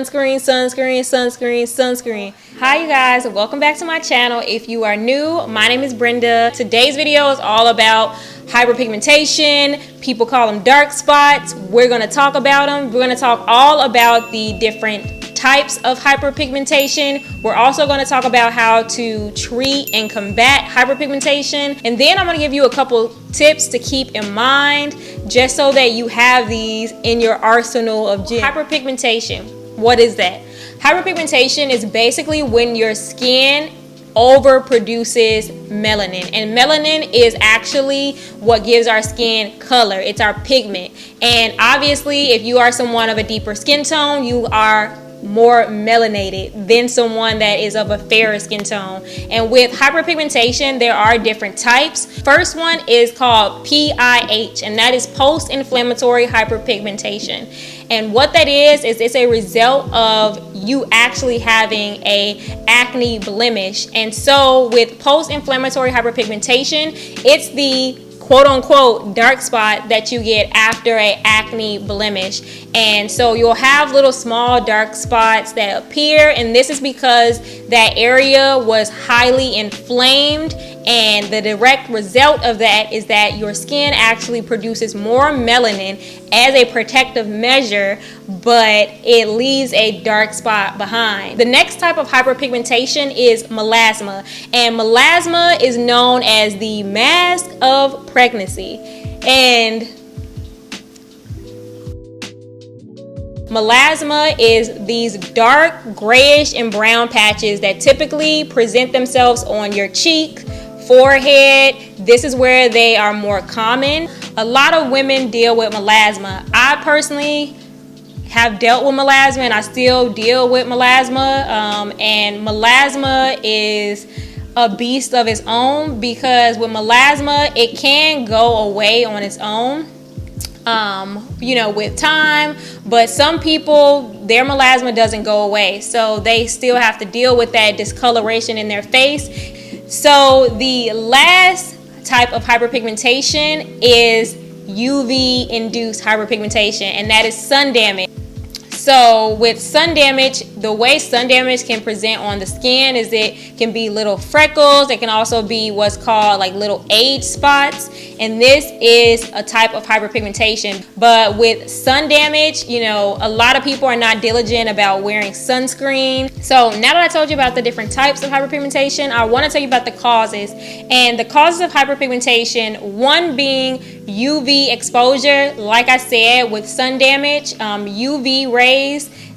Sunscreen. Hi you guys, welcome back to my channel. If you are new, my name is Brenda. Today's video is all about hyperpigmentation. People call them dark spots. We're going to talk about them. We're going to talk all about the different types of hyperpigmentation. We're also going to talk about how to treat and combat hyperpigmentation, and then I'm going to give you a couple tips to keep in mind just so that you have these in your arsenal of gems. Hyperpigmentation. What is that? Hyperpigmentation is basically when your skin overproduces melanin, and melanin is actually what gives our skin color. It's our pigment, and obviously if you are someone of a deeper skin tone, you are more melanated than someone that is of a fairer skin tone. And with hyperpigmentation, there are different types. First one is called PIH, and that is post-inflammatory hyperpigmentation. And what that is it's a result of you actually having a acne blemish. And so with post-inflammatory hyperpigmentation, it's the quote-unquote dark spot that you get after an acne blemish. And so you'll have little small dark spots that appear, and this is because that area was highly inflamed, and the direct result of that is that your skin actually produces more melanin as a protective measure, but it leaves a dark spot behind. The next type of hyperpigmentation is melasma, and melasma is known as the mask of pregnancy. And melasma is these dark grayish and brown patches that typically present themselves on your cheek, forehead. This is where they are more common. A lot of women deal with melasma. I personally have dealt with melasma, and I still deal with melasma. And melasma is a beast of its own, because with melasma, it can go away on its own, with time, but some people, their melasma doesn't go away, so they still have to deal with that discoloration in their face. So the last type of hyperpigmentation is UV induced hyperpigmentation, and that is sun damage. So with sun damage, the way sun damage can present on the skin is it can be little freckles. It can also be what's called like little age spots. And this is a type of hyperpigmentation. But with sun damage, a lot of people are not diligent about wearing sunscreen. So now that I told you about the different types of hyperpigmentation, I want to tell you about the causes. And the causes of hyperpigmentation, one being UV exposure. Like I said, with sun damage, UV rays,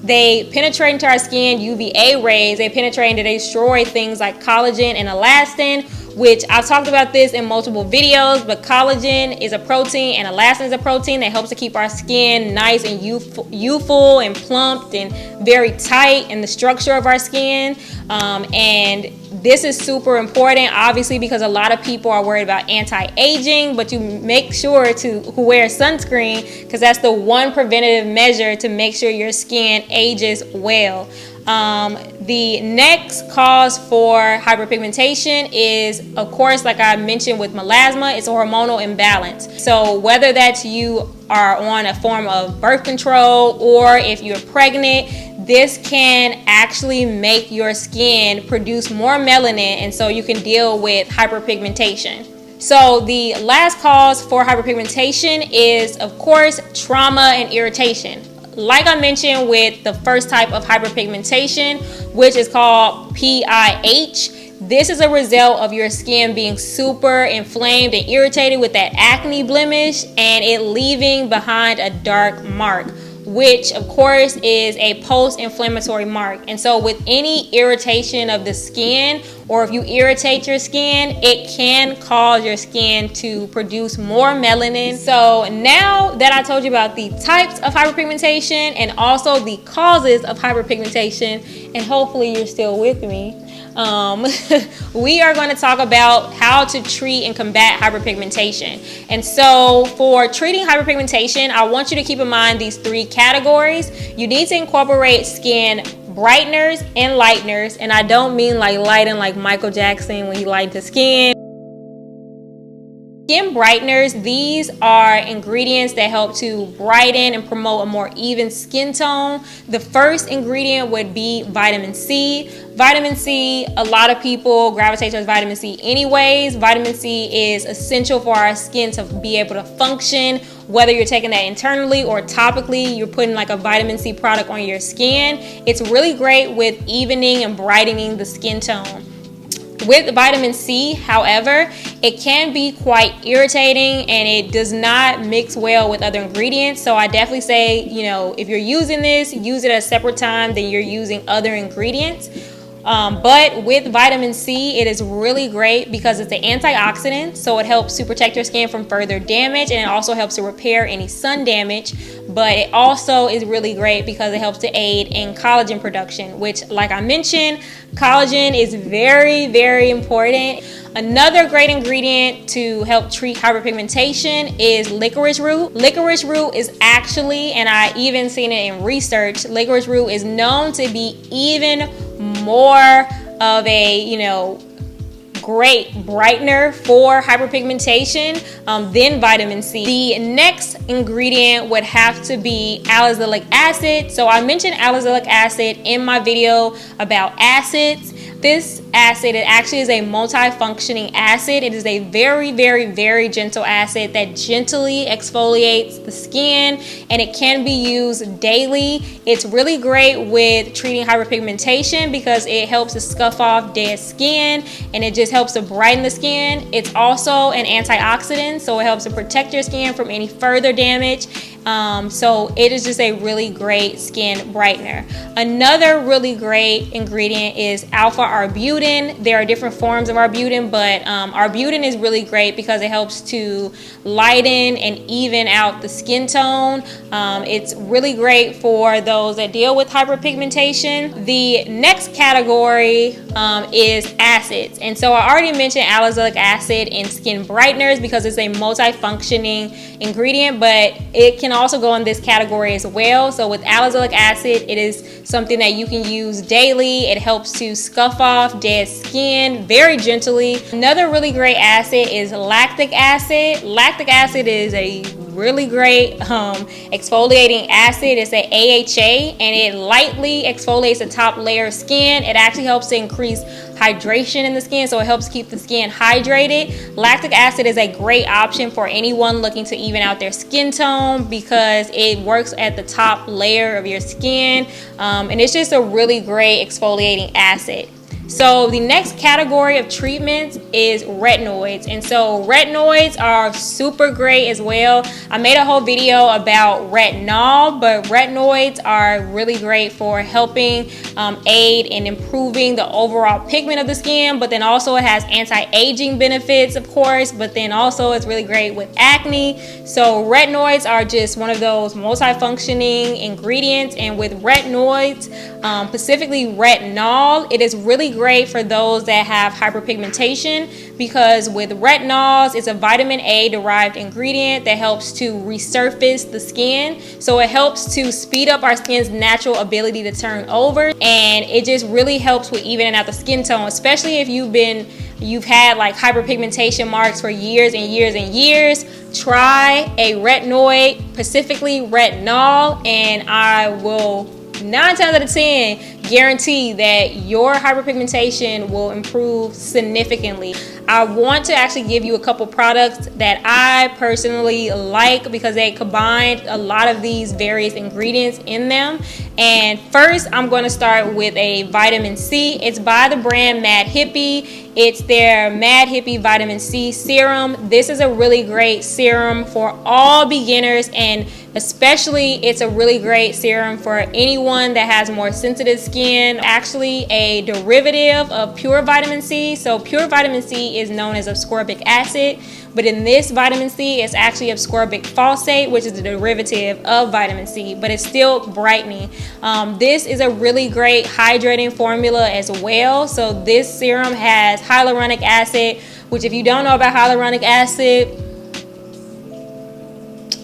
they penetrate into our skin. UVA rays, they penetrate and they destroy things like collagen and elastin, which I've talked about this in multiple videos, but collagen is a protein and elastin is a protein that helps to keep our skin nice and youthful and plumped and very tight in the structure of our skin. And this is super important, obviously, because a lot of people are worried about anti-aging, but you make sure to wear sunscreen, because that's the one preventative measure to make sure your skin ages well. The next cause for hyperpigmentation is, of course, like I mentioned with melasma, it's a hormonal imbalance. So whether that's you are on a form of birth control or if you're pregnant, this can actually make your skin produce more melanin, and so you can deal with hyperpigmentation. So the last cause for hyperpigmentation is, of course, trauma and irritation. Like I mentioned with the first type of hyperpigmentation, which is called PIH, this is a result of your skin being super inflamed and irritated with that acne blemish, and it leaving behind a dark mark, which of course is a post-inflammatory mark. And so with any irritation of the skin, or if you irritate your skin, it can cause your skin to produce more melanin. So now that I told you about the types of hyperpigmentation and also the causes of hyperpigmentation, and hopefully you're still with me, we are going to talk about how to treat and combat hyperpigmentation. And so for treating hyperpigmentation, I want you to keep in mind these three categories. You need to incorporate skin brighteners and lighteners, and I don't mean like lighten like Michael Jackson when he lightened his skin. Skin brighteners, these are ingredients that help to brighten and promote a more even skin tone. The first ingredient would be vitamin C. Vitamin C, a lot of people gravitate towards vitamin C anyways. Vitamin C is essential for our skin to be able to function. Whether you're taking that internally or topically, you're putting like a vitamin C product on your skin. It's really great with evening and brightening the skin tone. With vitamin C, however, it can be quite irritating and it does not mix well with other ingredients. So I definitely say, if you're using this, use it at a separate time than you're using other ingredients. But with vitamin C, it is really great because it's an antioxidant, so it helps to protect your skin from further damage, and it also helps to repair any sun damage. But it also is really great because it helps to aid in collagen production, which, like I mentioned, collagen is very, very important. Another great ingredient to help treat hyperpigmentation is licorice root. Licorice root is actually, and I even seen it in research, licorice root is known to be even more of a, great brightener for hyperpigmentation than vitamin C. The next ingredient would have to be Azelaic acid. So I mentioned Azelaic acid in my video about acids. This acid, it actually is a multifunctioning acid. It is a very, very, very gentle acid that gently exfoliates the skin, and it can be used daily. It's really great with treating hyperpigmentation because it helps to scuff off dead skin and it just helps to brighten the skin. It's also an antioxidant, so it helps to protect your skin from any further damage. So it is just a really great skin brightener. Another really great ingredient is alpha arbutin. There are different forms of arbutin, but arbutin is really great because it helps to lighten and even out the skin tone. It's really great for those that deal with hyperpigmentation. The next category is acids. And so I already mentioned Azelaic acid in skin brighteners because it's a multifunctioning ingredient, but it can also go in this category as well. So with Azelaic acid, it is something that you can use daily. It helps to scuff off dead skin very gently. Another really great acid is lactic acid. Lactic acid is a really great exfoliating acid. It's a AHA, and it lightly exfoliates the top layer of skin. It actually helps to increase hydration in the skin, so it helps keep the skin hydrated. Lactic acid is a great option for anyone looking to even out their skin tone because it works at the top layer of your skin, and it's just a really great exfoliating acid. So the next category of treatments is retinoids, and so retinoids are super great as well. I made a whole video about retinol, but retinoids are really great for helping aid in improving the overall pigment of the skin, but then also it has anti-aging benefits, of course, but then also it's really great with acne. So retinoids are just one of those multifunctioning ingredients, and with retinoids, specifically retinol, it is really great for those that have hyperpigmentation because with retinols, it's a vitamin A derived ingredient that helps to resurface the skin. So it helps to speed up our skin's natural ability to turn over, and it just really helps with evening out the skin tone, especially if you've had like hyperpigmentation marks for years and years and years. Try a retinoid, specifically retinol, and I will 9 times out of 10 guarantee that your hyperpigmentation will improve significantly. I want to actually give you a couple products that I personally like because they combine a lot of these various ingredients in them. And first, I'm going to start with a vitamin C. It's by the brand Mad Hippie. It's their Mad Hippie Vitamin C serum. This is a really great serum for all beginners, and especially it's a really great serum for anyone that has more sensitive skin. Actually a derivative of pure vitamin C. So pure vitamin C is known as ascorbic acid, but in this vitamin C it's actually ascorbic phosphate, which is a derivative of vitamin C, but it's still brightening. This is a really great hydrating formula as well. So this serum has hyaluronic acid, which if you don't know about hyaluronic acid,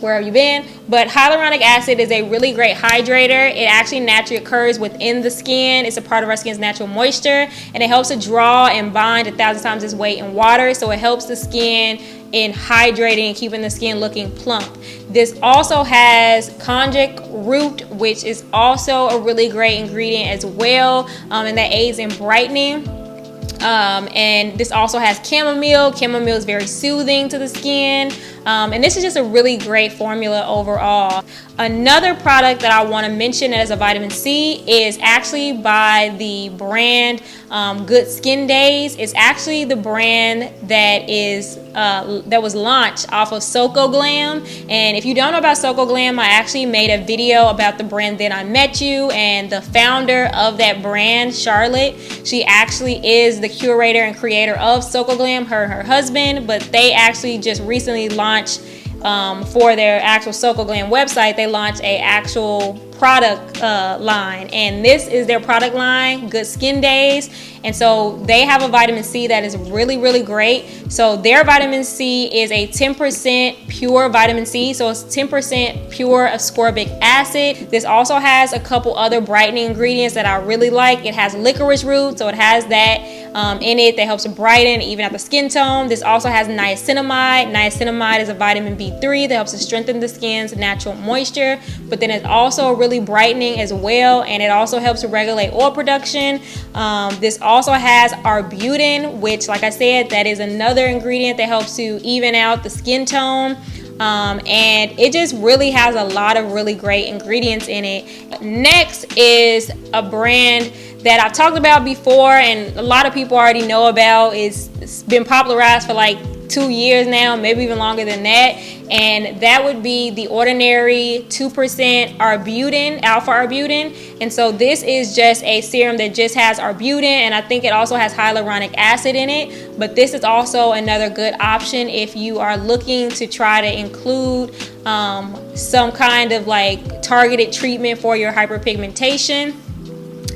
where have you been? But hyaluronic acid is a really great hydrator. It actually naturally occurs within the skin. It's a part of our skin's natural moisture, and it helps to draw and bind 1,000 times its weight in water. So it helps the skin in hydrating and keeping the skin looking plump. This also has konjac root, which is also a really great ingredient as well, and that aids in brightening. And this also has chamomile. Chamomile is very soothing to the skin. And this is just a really great formula overall. Another product that I want to mention that is a vitamin C is actually by the brand Good Skin Days. It's actually the brand that was launched off of Socoglam. And if you don't know about Socoglam, I actually made a video about the brand Then I Met You, and the founder of that brand, Charlotte, she actually is the curator and creator of Socoglam, her and her husband. But they actually just recently launched for their actual Socoglam website, they launched a actual product line, and this is their product line, Good Skin Days. And so they have a vitamin C that is really, really great. So their vitamin C is a 10% pure vitamin C, so it's 10% pure ascorbic acid. This also has a couple other brightening ingredients that I really like. It has licorice root, so it has that in it that helps to brighten, even out the skin tone. This also has niacinamide. Niacinamide is a vitamin B3 that helps to strengthen the skin's natural moisture, but then it's also really brightening as well, and it also helps to regulate oil production. This also has arbutin, which, like I said, that is another ingredient that helps to even out the skin tone. And it just really has a lot of really great ingredients in it. Next is a brand that I've talked about before and a lot of people already know about. It's been popularized for like 2 years now, maybe even longer than that, and that would be the Ordinary 2% arbutin, alpha arbutin. And so this is just a serum that just has arbutin, and I think it also has hyaluronic acid in it. But this is also another good option if you are looking to try to include some kind of like targeted treatment for your hyperpigmentation.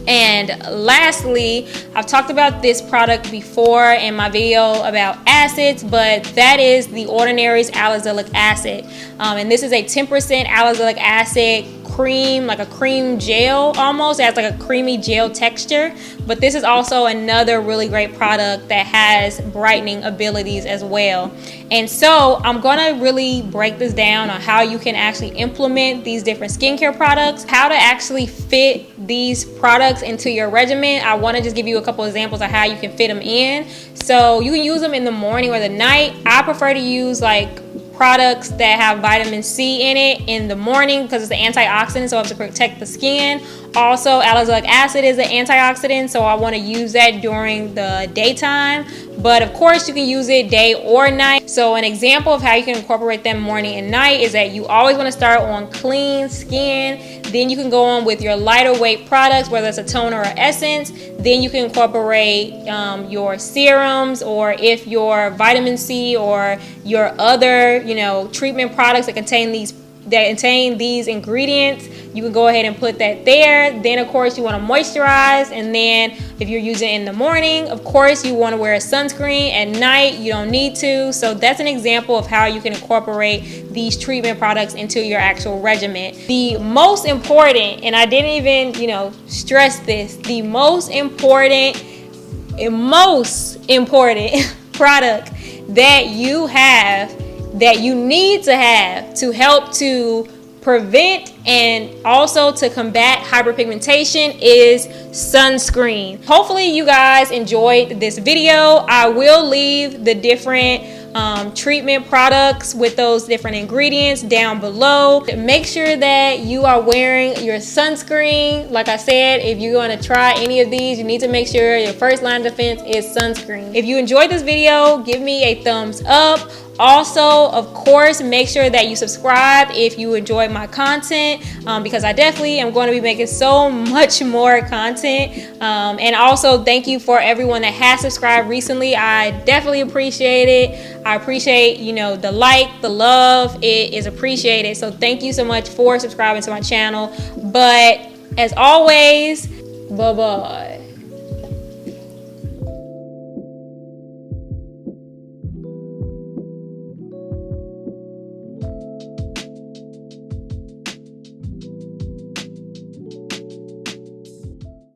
And lastly, I've talked about this product before in my video about acids, but that is the Ordinary's Azelaic acid. And this is a 10% Azelaic acid cream, like a cream gel almost. It has like a creamy gel texture. But this is also another really great product that has brightening abilities as well. And so I'm gonna really break this down on how you can actually implement these different skincare products, how to actually fit these products into your regimen. I wanna just give you a couple examples of how you can fit them in. So you can use them in the morning or the night. I prefer to use like products that have vitamin C in it in the morning because it's an antioxidant, so it helps to protect the skin. Also, azelaic acid is an antioxidant, so I want to use that during the daytime. But of course, you can use it day or night. So an example of how you can incorporate them morning and night is that you always want to start on clean skin. Then you can go on with your lighter weight products, whether it's a toner or essence. Then you can incorporate your serums, or if your vitamin C or your other, treatment products that contain these ingredients, you can go ahead and put that there. Then of course you want to moisturize, and then if you're using it in the morning, of course you want to wear a sunscreen. At night you don't need to. So that's an example of how you can incorporate these treatment products into your actual regimen. The most important, and I didn't even stress this, the most important product that you need to have to help to prevent and also to combat hyperpigmentation is sunscreen. Hopefully you guys enjoyed this video. I will leave the different treatment products with those different ingredients down below. Make sure that you are wearing your sunscreen. Like I said, if you're going to try any of these, you need to make sure your first line of defense is sunscreen. If you enjoyed this video, give me a thumbs up. Also, of course, make sure that you subscribe if you enjoy my content, because I definitely am going to be making so much more content. And also, thank you for everyone that has subscribed recently. I definitely appreciate it. I appreciate, the like, the love. It is appreciated. So thank you so much for subscribing to my channel. But as always, bye-bye.